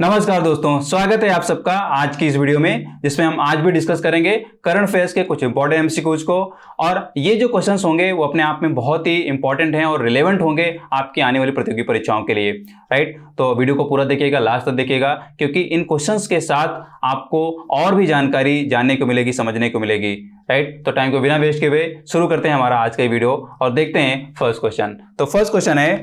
नमस्कार दोस्तों, स्वागत है आप सबका आज की इस वीडियो में, जिसमें हम आज भी डिस्कस करेंगे करंट अफेयर्स के कुछ इंपॉर्टेंट एमसीक्यूज को। और ये जो क्वेश्चंस होंगे वो अपने आप में बहुत ही इंपॉर्टेंट हैं और रिलेवेंट होंगे आपकी आने वाली प्रतियोगी परीक्षाओं के लिए, राइट। तो वीडियो को पूरा देखिएगा, लास्ट तक देखिएगा, क्योंकि इन क्वेश्चंस के साथ आपको और भी जानकारी जानने को मिलेगी, समझने को मिलेगी, राइट। तो टाइम को बिना वेस्ट किए हुए शुरू करते हैं हमारा आज का वीडियो और देखते हैं फर्स्ट क्वेश्चन। तो फर्स्ट क्वेश्चन है,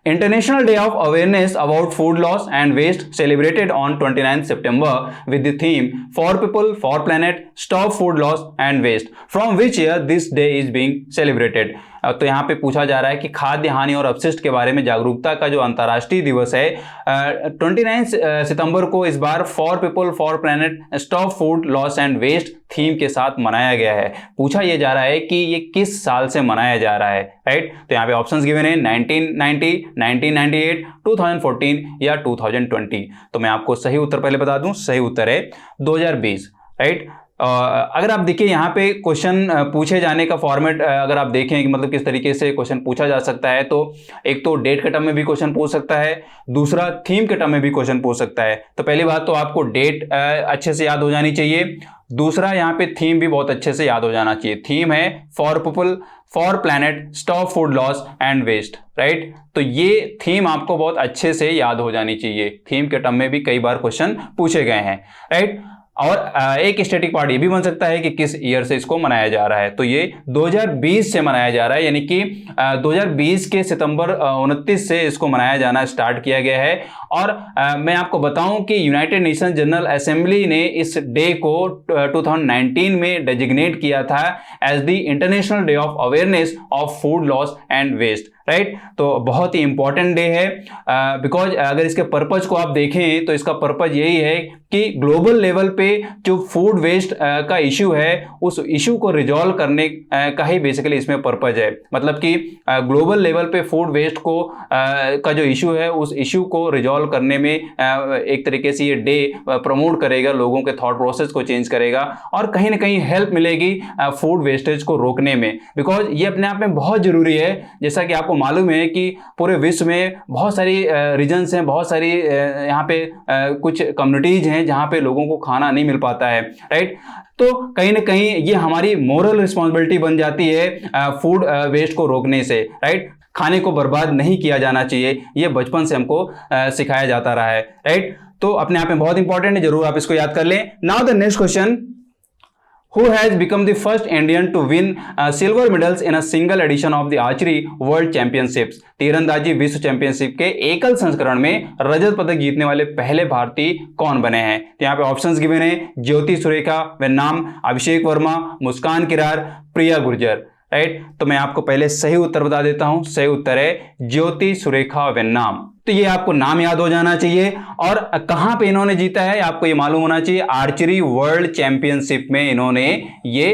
International Day of Awareness about Food Loss and Waste celebrated on 29th September with the theme For People, For Planet, Stop Food Loss and Waste. From which year this day is being celebrated? तो यहाँ पे पूछा जा रहा है कि खाद्य हानि और अपशिष्ट के बारे में जागरूकता का जो अंतर्राष्ट्रीय दिवस है 29 सितंबर को इस बार for people for planet stop food loss and waste theme के साथ मनाया गया है। पूछा यह जा रहा है कि ये किस साल से मनाया जा रहा है, राइट। तो यहाँ पे ऑप्शंस गिवन है 1990, 1998, 2014 या 2020। तो मैं आपको सही उत्तर पहले बता दूं, सही उत्तर है 2020, राइट। अगर आप देखिए यहाँ पे क्वेश्चन पूछे जाने का फॉर्मेट अगर आप देखें कि मतलब किस तरीके से क्वेश्चन पूछा जा सकता है, तो एक तो डेट के टर्म में भी क्वेश्चन पूछ सकता है, दूसरा थीम के टर्म में भी क्वेश्चन पूछ सकता है। तो पहली बात तो आपको डेट अच्छे से याद हो जानी चाहिए, दूसरा यहाँ पे थीम भी बहुत अच्छे से याद हो जाना चाहिए। थीम है for people for planet stop food loss and waste, right. तो ये थीम आपको बहुत अच्छे से याद हो जानी चाहिए। थीम के टर्म में भी कई बार क्वेश्चन पूछे गए हैं, राइट। और एक स्टैटिक पार्ट ये भी बन सकता है कि किस ईयर से इसको मनाया जा रहा है। तो ये 2020 से मनाया जा रहा है, यानी कि 2020 के सितंबर 29 से इसको मनाया जाना स्टार्ट किया गया है। और मैं आपको बताऊं कि यूनाइटेड नेशन जनरल असेंबली ने इस डे को 2019 में डेजिग्नेट किया था as the international day of awareness of food loss and waste, right. तो बहुत ही इंपॉर्टेंट डे है बिकॉज अगर इसके पर्पज को आप देखें तो इसका पर्पज यही है कि ग्लोबल लेवल पे जो फूड वेस्ट का इश्यू है उस इश्यू को रिजॉल्व करने का ही बेसिकली इसमें पर्पज है। मतलब कि ग्लोबल लेवल पे फूड वेस्ट को का जो इश्यू है उस इश्यू को रिजॉल्व करने में एक तरीके से ये डे प्रमोट करेगा, लोगों के थॉट प्रोसेस को चेंज करेगा और कहीं ना कहीं हेल्प मिलेगी फूड वेस्टेज को रोकने में, बिकॉज ये अपने आप में बहुत जरूरी है। जैसा कि आपको मालूम है कि पूरे विश्व में बहुत सारी रीजन्स हैं, बहुत सारी यहाँ पे कुछ कम्युनिटीज हैं जहाँ पे लोगों को खाना नहीं मिल पाता है, राइट। तो कहीं ना कहीं ये हमारी मोरल रिस्पॉन्सिबिलिटी बन जाती है फूड वेस्ट को रोकने से, राइट। खाने को बर्बाद नहीं किया जाना चाहिए, ये बचपन से हमको सिखाया जाता रहा है, राइट। तो अपने आप में बहुत इंपॉर्टेंट है, जरूर आप इसको याद कर लें। Now the next question, Who has become the first Indian to win silver medals in a single edition of the Archery World Championships? तीरंदाजी विश्व चैंपियनशिप के एकल संस्करण में रजत पदक जीतने वाले पहले भारतीय कौन बने हैं? तो यहाँ पे ऑप्शंस गिवन है, ज्योति सुरेखा वेन्नाम, अभिषेक वर्मा, मुस्कान किरार, प्रिया गुर्जर, राइट। तो मैं आपको पहले सही उत्तर बता देता हूं, सही उत्तर है ज्योति सुरेखा वेन्नाम। तो ये आपको नाम याद हो जाना चाहिए और कहां पे इन्होंने जीता है आपको ये मालूम होना चाहिए। आर्चरी वर्ल्ड चैंपियनशिप में इन्होंने ये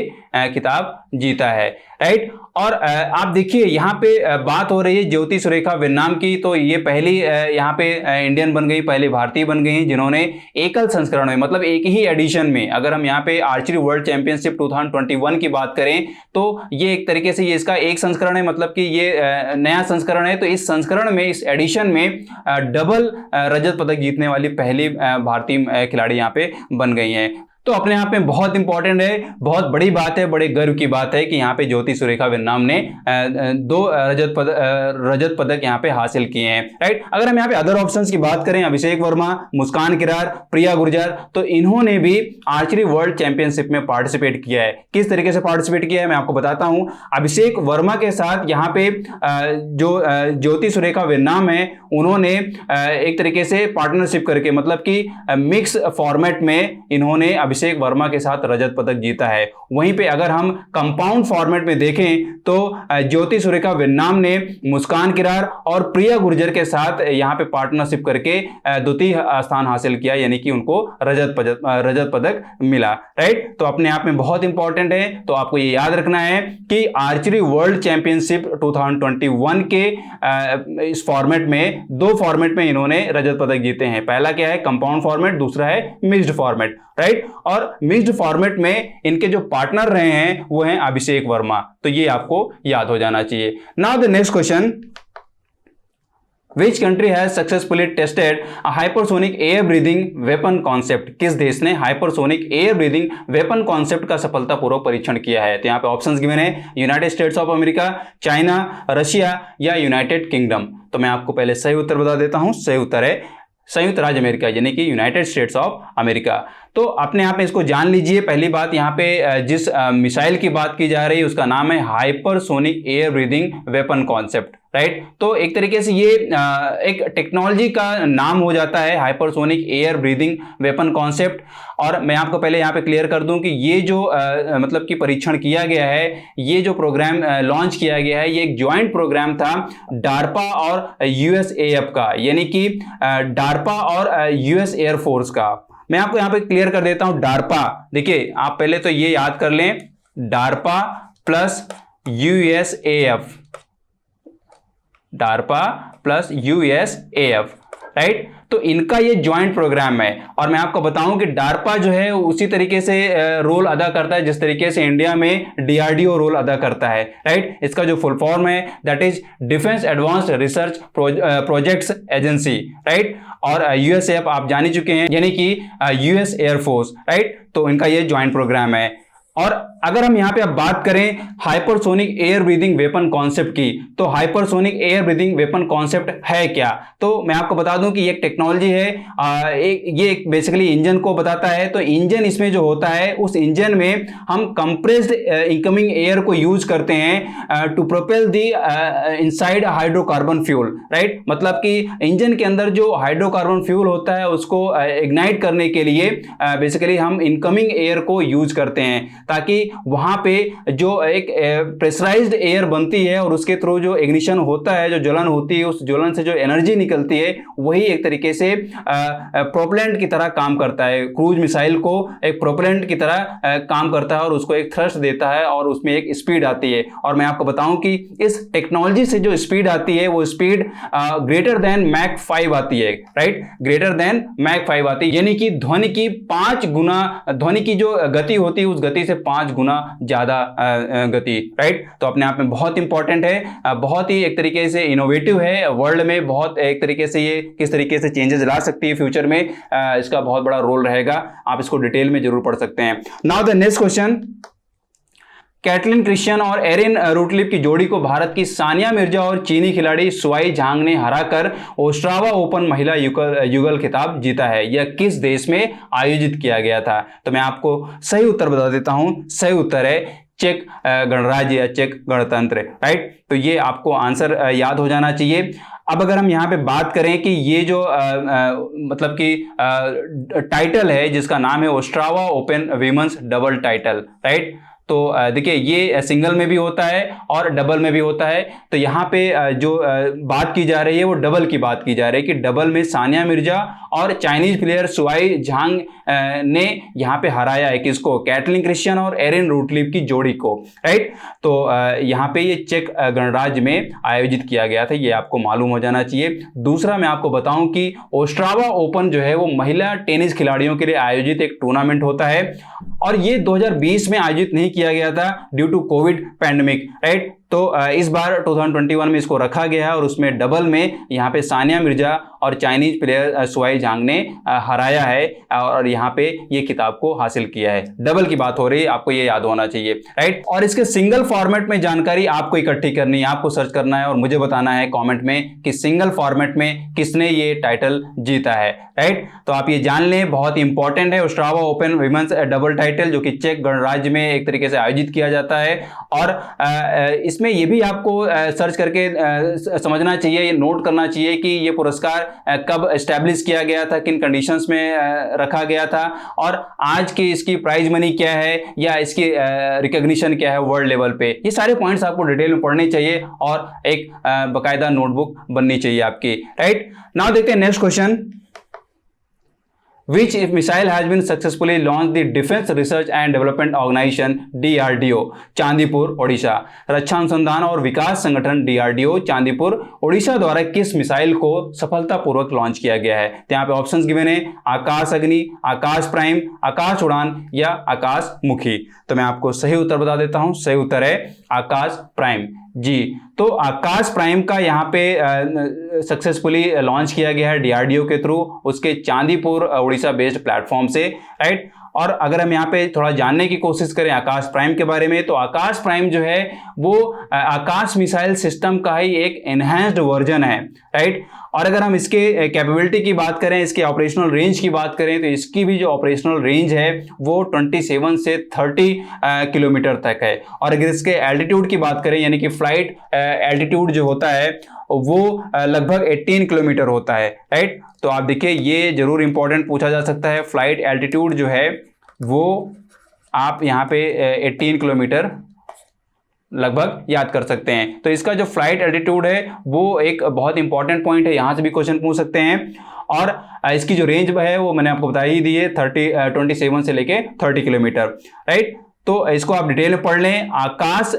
खिताब जीता है, राइट। और आप देखिए यहाँ पे बात हो रही है ज्योति सुरेखा वेन्नाम की, तो ये पहली यहाँ पे इंडियन बन गई, पहले भारतीय बन गई जिन्होंने एकल संस्करण में, मतलब एक ही एडिशन में, अगर हम यहाँ पे आर्चरी वर्ल्ड चैंपियनशिप 2021 की बात करें तो ये एक तरीके से ये इसका एक संस्करण है, मतलब कि ये नया संस्करण है। तो इस संस्करण में, इस एडिशन में डबल रजत पदक जीतने वाली पहली भारतीय खिलाड़ी यहाँ पे बन गई हैं। तो अपने आप में बहुत इंपॉर्टेंट है, बहुत बड़ी बात है, बड़े गर्व की बात है कि यहाँ पे ज्योति सुरेखा वेन्नाम ने 2 रजत पदक यहाँ पे हासिल किए हैं, राइट। अगर हम यहाँ पे अदर ऑप्शंस की बात करें, अभिषेक वर्मा, मुस्कान किरार, प्रिया गुर्जर, तो इन्होंने भी आर्चरी वर्ल्ड चैंपियनशिप में पार्टिसिपेट किया है। किस तरीके से पार्टिसिपेट किया है मैं आपको बताता हूं। अभिषेक वर्मा के साथ यहाँ पे जो ज्योति सुरेखा वेन्नाम है उन्होंने एक तरीके से पार्टनरशिप करके, मतलब कि मिक्स फॉर्मेट में इन्होंने अभिषेक वर्मा के साथ रजत पदक जीता है। वहीं पे अगर हम कंपाउंड फॉर्मेट में देखें तो ज्योति सुरेखा वेन्नाम ने मुस्कान किरार और प्रिया गुर्जर के साथ यहाँ पे पार्टनरशिप करके द्वितीय स्थान हासिल किया, यानी कि उनको रजत पदक मिला, राइट। तो अपने आप में बहुत इंपॉर्टेंट है, तो आपको ये याद रखना है कि आर्चरी वर्ल्ड चैंपियनशिप 2021 के इस फॉर्मेट में, 2 फॉर्मेट में इन्होंने रजत पदक जीते हैं। पहला क्या है कंपाउंड फॉर्मेट, दूसरा है मिक्स्ड फॉर्मेट, राइट। और मिक्स्ड फॉर्मेट में इनके जो पार्टनर रहे हैं वो हैं अभिषेक वर्मा, तो ये आपको याद हो जाना चाहिए। Now the next question, which country has successfully tested hypersonic air breathing weapon concept? किस देश ने hypersonic air breathing weapon concept का सफलतापूर्वक परीक्षण किया है? तो यहाँ पे ऑप्शंस गिवन है, United states of America, China, Russia या यूनाइटेड किंगडम। तो मैं आपको पहले सही उत्तर बता देता हूं। सही उत्तर है संयुक्त राज्य अमेरिका, यानी कि यूनाइटेड स्टेट्स ऑफ अमेरिका। तो अपने आप में इसको जान लीजिए। पहली बात, यहाँ पे जिस मिसाइल की बात की जा रही है उसका नाम है hypersonic air breathing weapon concept, right. तो एक तरीके से ये एक टेक्नोलॉजी का नाम हो जाता है, hypersonic air breathing weapon concept. और मैं आपको पहले यहाँ पे क्लियर कर दूं कि ये जो मतलब कि परीक्षण किया गया है, ये जो प्रोग्राम लॉन्च किया गया है, ये एक ज्वाइंट प्रोग्राम था डार्पा और यूएसएएफ का, यानी कि डार्पा और यूएस एयरफोर्स का। मैं आपको यहाँ पे क्लियर कर देता हूं। डार्पा, देखिए आप पहले तो ये याद कर लें, DARPA plus USAF, DARPA plus USAF, right. तो इनका ये ज्वाइंट प्रोग्राम है। और मैं आपको बताऊं कि डार्पा जो है उसी तरीके से रोल अदा करता है जिस तरीके से इंडिया में डीआरडीओ रोल अदा करता है, राइट। इसका जो फुल फॉर्म है that is defence advanced research projects agency, right. और यूएसएएफ आप जान ही चुके हैं, यानी कि यूएस एयरफोर्स, राइट। तो इनका ये ज्वाइंट प्रोग्राम है। और अगर हम यहाँ पे अब बात करें hypersonic air breathing weapon concept की, तो hypersonic air breathing weapon concept है क्या? तो मैं आपको बता दूं कि ये एक टेक्नोलॉजी है, ये बेसिकली इंजन को बताता है। तो इंजन इसमें जो होता है, उस इंजन में हम कंप्रेस्ड इनकमिंग एयर को यूज करते हैं to propel the inside hydrocarbon fuel, right. मतलब कि इंजन के अंदर जो हाइड्रोकार्बन फ्यूल होता है उसको इग्नाइट करने के लिए बेसिकली हम इनकमिंग एयर को यूज करते हैं, ताकि वहां पे जो एक प्रेशराइज्ड एयर बनती है और उसके थ्रू जो इग्निशन होता है, जो ज्वलन होती है, उस ज्वलन से जो एनर्जी निकलती है वही एक तरीके से प्रोपेलेंट की तरह काम करता है। क्रूज मिसाइल को एक प्रोपेलेंट की तरह काम करता है और उसको एक थ्रस्ट देता है और उसमें एक स्पीड आती है। और मैं आपको बताऊं कि इस टेक्नोलॉजी से जो स्पीड आती है वो स्पीड ग्रेटर देन मैक 5 आती है, राइट। ग्रेटर देन मैक 5 आती है, यानी कि ध्वनि की 5 गुना, ध्वनि की जो गति होती है उस गति से 5 गुना ज्यादा गति, राइट। तो अपने आप में बहुत इंपॉर्टेंट है, बहुत ही एक तरीके से इनोवेटिव है, वर्ल्ड में बहुत एक तरीके से ये किस तरीके से चेंजेस ला सकती है फ्यूचर में, इसका बहुत बड़ा रोल रहेगा। आप इसको डिटेल में जरूर पढ़ सकते हैं। Now the next question, Kaitlyn Christian और एरिन रूटलिप की जोड़ी को भारत की सानिया मिर्जा और चीनी खिलाड़ी सुआई झांग ने हराकर ओस्ट्रावा ओपन महिला युगल खिताब जीता है। यह किस देश में आयोजित किया गया था? तो मैं आपको सही उत्तर बता देता हूं। सही उत्तर है चेक गणराज्य या चेक गणतंत्र, राइट। तो ये आपको आंसर याद हो जाना चाहिए। अब अगर हम यहाँ पे बात करें कि ये जो मतलब कि टाइटल है जिसका नाम है Ostrava open women's double title, right. तो देखिए ये सिंगल में भी होता है और डबल में भी होता है। तो यहाँ पे जो बात की जा रही है वो डबल की बात की जा रही है कि डबल में सानिया मिर्जा और चाइनीज प्लेयर सुआई झांग ने यहाँ पे हराया है किसको? कैटलिन क्रिश्चियन और एरिन रूटलिप की जोड़ी को, राइट। तो यहाँ पे ये चेक गणराज्य में आयोजित किया गया था, ये आपको मालूम हो जाना चाहिए। दूसरा मैं आपको बताऊं कि ओस्ट्रावा ओपन जो है वो महिला टेनिस खिलाड़ियों के लिए आयोजित एक टूर्नामेंट होता है और ये 2020 में आयोजित नहीं किया गया था due to COVID pandemic, right. तो इस बार 2021 में इसको रखा गया है और उसमें डबल में यहाँ पे सानिया मिर्जा और चाइनीज प्लेयर सुआई झांग ने हराया है और यहाँ पे ये खिताब को हासिल किया है। डबल की बात हो रही है, आपको ये याद होना चाहिए, राइट। और इसके सिंगल फॉर्मेट में जानकारी आपको इकट्ठी करनी है, आपको सर्च करना है और मुझे बताना है कॉमेंट में कि सिंगल फॉर्मेट में किसने ये टाइटल जीता है, राइट। तो आप ये जान लें, बहुत ही इंपॉर्टेंट है Ostrava open women's double title, जो कि चेक गणराज्य में एक तरीके से आयोजित किया जाता है। और इसमें ये भी आपको सर्च करके समझना चाहिए, नोट करना चाहिए कि ये पुरस्कार कब एस्टैब्लिश किया गया था, किन कंडीशंस में रखा गया था और आज की इसकी प्राइज मनी क्या है या इसकी रिकॉग्निशन क्या है वर्ल्ड लेवल पे। ये सारे पॉइंट्स आपको डिटेल में पढ़ने चाहिए और एक बाकायदा नोटबुक बननी चाहिए आपकी, राइट। नाउ देखते हैं next question. Which missile has been successfully launched the Defense Research and Development Organization DRDO Chandipur Odisha. रक्षा अनुसंधान और विकास संगठन DRDO चांदीपुर ओडिशा द्वारा किस मिसाइल को सफलतापूर्वक लॉन्च किया गया है? तो यहाँ पे ऑप्शंस गिवन है, आकाश अग्नि, आकाश प्राइम, आकाश उड़ान या आकाश मुखी। तो मैं आपको सही उत्तर बता देता हूं। सही उत्तर है आकाश प्राइम जी। तो आकाश प्राइम का यहाँ पे सक्सेसफुली लॉन्च किया गया है DRDO के थ्रू, उसके चांदीपुर उड़ीसा बेस्ड प्लेटफॉर्म से, राइट। और अगर हम यहाँ पे थोड़ा जानने की कोशिश करें आकाश प्राइम के बारे में, तो आकाश प्राइम जो है वो आकाश मिसाइल सिस्टम का ही एक एनहांस्ड वर्जन है, राइट। और अगर हम इसके कैपेबिलिटी की बात करें, इसके ऑपरेशनल रेंज की बात करें, तो इसकी भी जो ऑपरेशनल रेंज है वो 27 से 30 किलोमीटर तक है। और अगर इसके एल्टीट्यूड की बात करें, यानी कि फ्लाइट एल्टीट्यूड जो होता है वो लगभग 18 किलोमीटर होता है, राइट। तो आप देखिए, ये जरूर इंपॉर्टेंट पूछा जा सकता है, फ्लाइट एल्टीट्यूड जो है वो आप यहाँ पे 18 किलोमीटर लगभग याद कर सकते हैं। तो इसका जो फ्लाइट एल्टीट्यूड है वो एक बहुत इंपॉर्टेंट पॉइंट है, यहाँ से भी क्वेश्चन पूछ सकते हैं। और इसकी जो रेंज है वो मैंने आपको बता ही दी है, 27 से लेके 30 किलोमीटर, राइट। तो इसको आप डिटेल में पढ़ लें। आकाश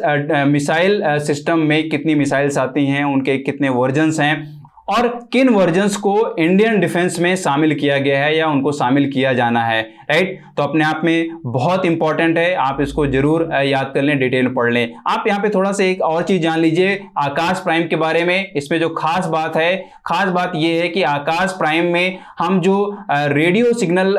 मिसाइल सिस्टम में कितनी मिसाइल्स आती हैं, उनके कितने वर्जन्स हैं, और किन वर्जन्स को इंडियन डिफेंस में शामिल किया गया है या उनको शामिल किया जाना है, राइट। तो अपने आप में बहुत इंपॉर्टेंट है, आप इसको जरूर याद कर लें, डिटेल में पढ़ लें। आप यहाँ पे थोड़ा सा एक और चीज जान लीजिए आकाश प्राइम के बारे में। इसमें जो खास बात है, खास बात यह है कि आकाश प्राइम में हम जो रेडियो सिग्नल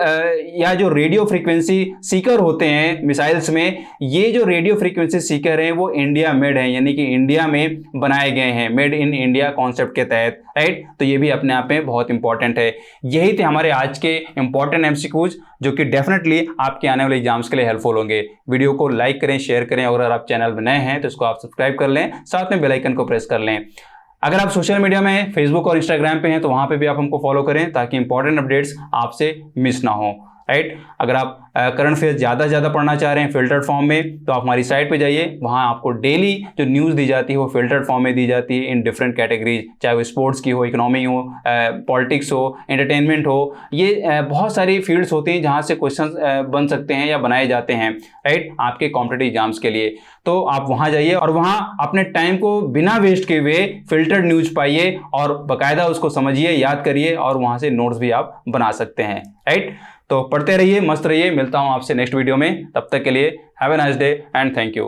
या जो रेडियो फ्रीक्वेंसी सीकर होते हैं मिसाइल्स में, ये जो रेडियो फ्रीक्वेंसी सीकर हैं वो इंडिया मेड है, यानी कि इंडिया में बनाए गए हैं, मेड इन इंडिया कॉन्सेप्ट के तहत, राइट। तो ये भी अपने आप में बहुत इंपॉर्टेंट है। यही थे हमारे आज के इंपॉर्टेंट MCQs, जो कि डेफिनेटली आपके आने वाले एग्जाम्स के लिए हेल्पफुल होंगे। वीडियो को लाइक करें, शेयर करें, और अगर आप चैनल में नए हैं तो इसको आप सब्सक्राइब कर लें, साथ में बेल आइकन को प्रेस कर लें। अगर आप सोशल मीडिया में फेसबुक और इंस्टाग्राम पे हैं तो वहां पे भी आप हमको फॉलो करें, ताकि इंपॉर्टेंट अपडेट्स आपसे मिस ना हो, राइट। अगर आप करंट अफेयर्स ज़्यादा से ज़्यादा पढ़ना चाह रहे हैं फिल्टर्ड फॉर्म में, तो आप हमारी साइट पे जाइए, वहाँ आपको डेली जो न्यूज़ दी जाती है वो फिल्टर्ड फॉर्म में दी जाती है इन डिफरेंट कैटेगरीज, चाहे वो स्पोर्ट्स की हो, इकोनॉमी हो, पॉलिटिक्स हो, एंटरटेनमेंट हो। ये बहुत सारी फील्ड्स होती हैं जहाँ से क्वेश्चन बन सकते हैं या बनाए जाते हैं, राइट, आपके कॉम्पिटिटिव एग्जाम्स के लिए। तो आप वहाँ जाइए और वहाँ अपने टाइम को बिना वेस्ट किए हुए फिल्टर्ड न्यूज़ पाइए और बाकायदा उसको समझिए, याद करिए, और वहाँ से नोट्स भी आप बना सकते हैं, राइट। तो पढ़ते रहिए, मस्त रहिए। मिलता हूं आपसे नेक्स्ट वीडियो में, तब तक के लिए have a nice day and thank you.